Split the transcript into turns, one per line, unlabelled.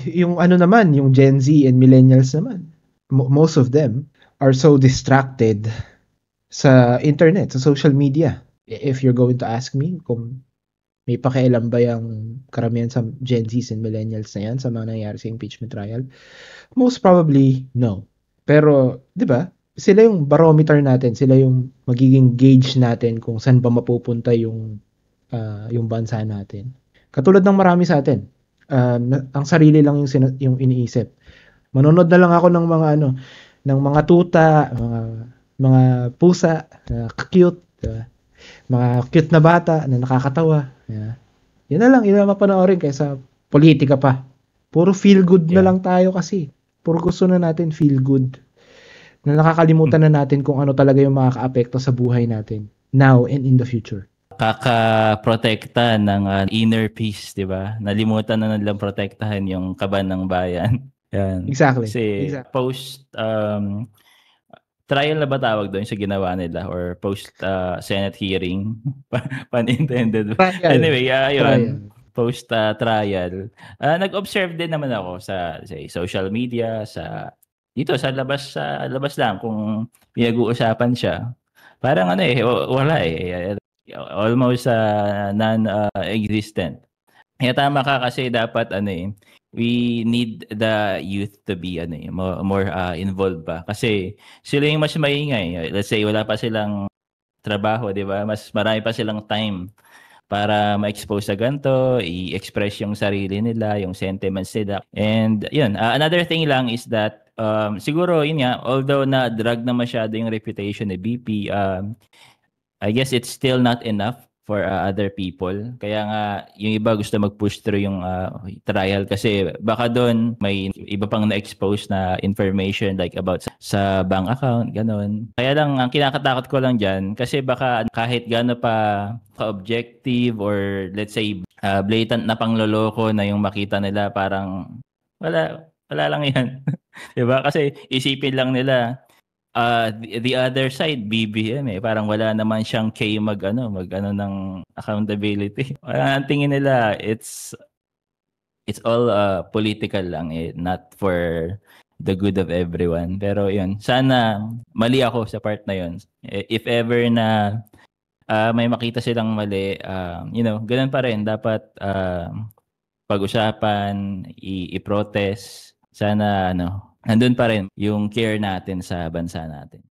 yung ano naman, yung Gen Z and millennials naman, most of them are so distracted sa internet, sa social media. If you're going to ask me kung may pakialam ba yung karamihan sa Gen Zs and millennials na yan sa mga nangyayari sa impeachment trial, most probably no. Pero, di ba, sila yung barometer natin, sila yung magiging gauge natin kung saan ba mapupunta yung bansa natin. Katulad ng marami sa atin, ang sarili lang yung iniisip. Manonood na lang ako ng mga ng mga tuta, mga pusa, cute, mga cute na bata na nakakatawa. Yeah. Yan na lang, yun na mapanoorin kaysa politika pa. Puro feel good na lang tayo kasi. Puro gusto na natin feel good. Na nakakalimutan na natin kung ano talaga yung makaka-apekto sa buhay natin now and in the future.
Kaka-protekta ng inner peace, di ba? Nalimutan na nilang protektahan yung kaban ng bayan. Yan.
Exactly.
Kasi post trial na ba tawag doon sa ginawa nila or post Senate hearing? Pun intended. Anyway, yun. Post trial. Nag-observe din naman ako sa social media, dito sa labas lang kung pinag-uusapan siya. Parang wala almost non-existent. Kaya tama ka kasi dapat we need the youth to be more involved pa kasi sila yung mas maingay. Let's say wala pa silang trabaho, 'di ba? Mas marami pa silang time para ma-expose sa ganito, i-express yung sarili nila, yung sentiments nila. And yun, another thing lang is that siguro yun nga, although na drag na masyado yung reputation ni BP, I guess it's still not enough for other people. Kaya nga, yung iba gusto mag-push through yung trial kasi baka doon may iba pang na-expose na information like about sa bank account, ganun. Kaya lang, ang kinakatakot ko lang dyan kasi baka kahit gano'n pa ka-objective or let's say blatant na pangloloko na yung makita nila parang wala lang yan. Diba? Kasi isipin lang nila, the other side BBM parang wala naman siyang mag ng accountability. Ang tingin nila it's all political lang not for the good of everyone. Pero yun, sana mali ako sa part na yun. If ever na may makita silang mali, ganun pa rin dapat pag-usapan, i-protest. Sana nandun pa rin yung care natin sa bansa natin.